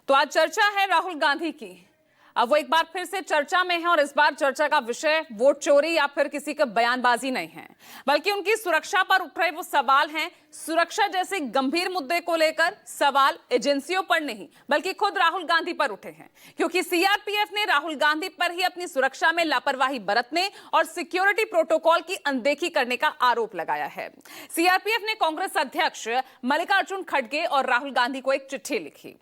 तो आज चर्चा है राहुल गांधी की। अब वो एक बार फिर से चर्चा में है और इस बार चर्चा का विषय वोट चोरी या फिर किसी का बयानबाजी नहीं है, बल्कि उनकी सुरक्षा पर उठ रहे वो सवाल हैं। सुरक्षा जैसे गंभीर मुद्दे को लेकर सवाल एजेंसियों पर नहीं बल्कि खुद राहुल गांधी पर उठे हैं, क्योंकि सीआरपीएफ ने राहुल गांधी पर ही अपनी सुरक्षा में लापरवाही बरतने और सिक्योरिटी प्रोटोकॉल की अनदेखी करने का आरोप लगाया है। सीआरपीएफ ने कांग्रेस अध्यक्ष मल्लिकार्जुन खड़गे और राहुल गांधी को एक चिट्ठी लिखी।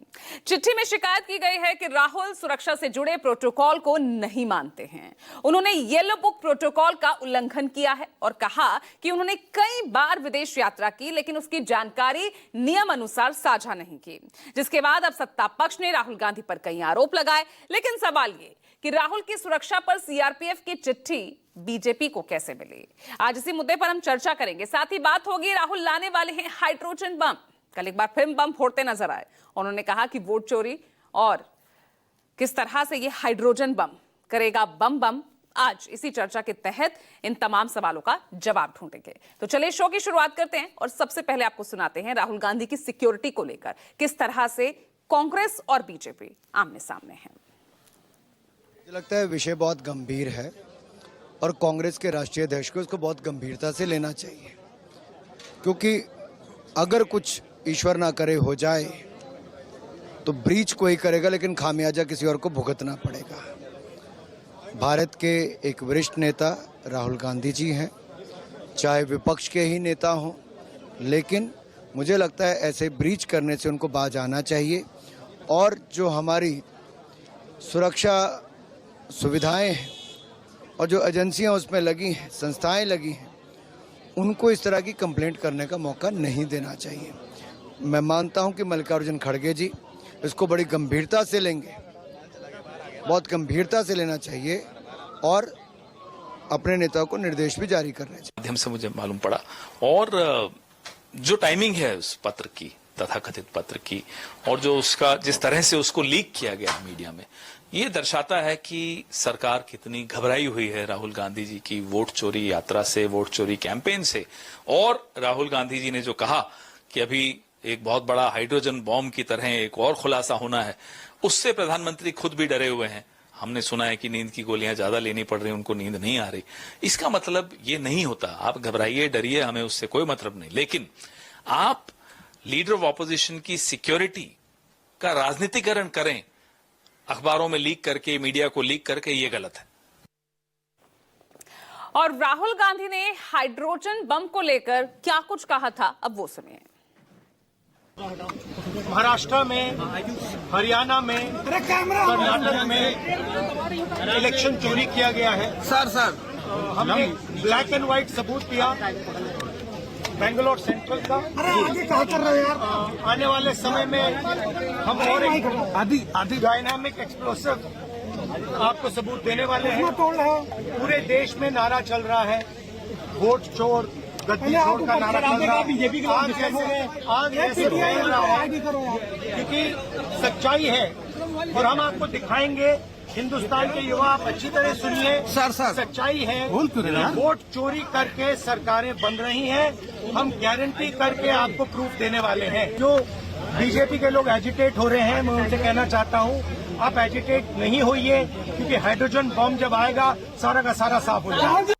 चिट्ठी में शिकायत की गई है कि राहुल सुरक्षा से जुड़े प्रोटोकॉल को नहीं मानते हैं। उन्होंने येलो बुक प्रोटोकॉल का उल्लंघन किया है और कहा कि उन्होंने कई बार विदेश यात्रा की, लेकिन उसकी जानकारी नियम अनुसार साझा नहीं की, जिसके बाद अब सत्ता पक्ष ने राहुल गांधी पर कई आरोप लगाए। लेकिन सवाल ये कि राहुल की सुरक्षा पर सीआरपीएफ की चिट्ठी बीजेपी को कैसे मिली? आज इसी मुद्दे पर हम चर्चा करेंगे। साथ ही बात होगी, राहुल लाने वाले हैं हाइड्रोजन बम। कल एक बार फिर बम फोड़ते नजर आए। उन्होंने कहा कि वोट चोरी और किस तरह से ये हाइड्रोजन बम करेगा बम। आज इसी चर्चा के तहत इन तमाम सवालों का जवाब ढूंढेंगे। तो चलिए शो की शुरुआत करते हैं और सबसे पहले आपको सुनाते हैं राहुल गांधी की सिक्योरिटी को लेकर किस तरह से कांग्रेस और बीजेपी आमने सामने हैं। मुझे लगता है विषय बहुत गंभीर है और कांग्रेस के राष्ट्रीय अध्यक्ष को इसको बहुत गंभीरता से लेना चाहिए, क्योंकि अगर कुछ ईश्वर ना करे हो जाए तो ब्रीच कोई करेगा, लेकिन खामियाजा किसी और को भुगतना पड़ेगा। भारत के एक वरिष्ठ नेता राहुल गांधी जी हैं, चाहे विपक्ष के ही नेता हों, लेकिन मुझे लगता है ऐसे ब्रीच करने से उनको बाज आना चाहिए। और जो हमारी सुरक्षा सुविधाएं हैं और जो एजेंसियां उसमें लगी हैं, संस्थाएं लगी हैं, उनको इस तरह की कंप्लेंट करने का मौका नहीं देना चाहिए। मैं मानता हूं कि मल्लिकार्जुन खड़गे जी इसको बड़ी गंभीरता से लेंगे, बहुत गंभीरता से लेना चाहिए और अपने नेताओं को निर्देश भी जारी करने चाहिए। माध्यम से मुझे मालूम पड़ा और जो टाइमिंग है उस पत्र की, तथाकथित पत्र की, और जो उसका जिस तरह से उसको लीक किया गया मीडिया में, ये दर्शाता है कि सरकार कितनी घबराई हुई है राहुल गांधी जी की वोट चोरी यात्रा से, वोट चोरी कैंपेन से। और राहुल गांधी जी ने जो कहा कि अभी एक बहुत बड़ा हाइड्रोजन बॉम्ब की तरह एक और खुलासा होना है, उससे प्रधानमंत्री खुद भी डरे हुए हैं। हमने सुना है कि नींद की गोलियां ज्यादा लेनी पड़ रही, उनको नींद नहीं आ रही। इसका मतलब ये नहीं होता, आप घबराइए, डरिए, हमें उससे कोई मतलब नहीं, लेकिन आप लीडर ऑफ ऑपोजिशन की सिक्योरिटी का राजनीतिकरण करें, अखबारों में लीक करके, मीडिया को लीक करके, ये गलत है। और राहुल गांधी ने हाइड्रोजन बम को लेकर क्या कुछ कहा था, अब वो सुनिए। महाराष्ट्र में, हरियाणा में, कर्नाटक में इलेक्शन चोरी किया गया है। सर हमने ब्लैक एंड व्हाइट सबूत दिया बेंगलोर सेंट्रल का। आगे क्या कर रहे हैं यार? आने वाले समय में हम और एक डायनामिक एक्सप्लोसिव आपको सबूत देने वाले हैं। पूरे देश में नारा चल रहा है, वोट चोर, गद्दी चोर का नारा चल रहा है। आज ऐसे बोल रहा है क्योंकि सच्चाई है और हम आपको दिखाएंगे। हिंदुस्तान के युवा, आप अच्छी तरह सुनिए, सच्चाई है। वोट चोरी करके सरकारें बन रही हैं, हम गारंटी करके आपको प्रूफ देने वाले हैं। जो बीजेपी के लोग एजिटेट हो रहे हैं, मैं उनसे कहना चाहता हूं, आप एजिटेट नहीं होइए, क्योंकि हाइड्रोजन बम जब आएगा सारा का सारा साफ हो जाएगा।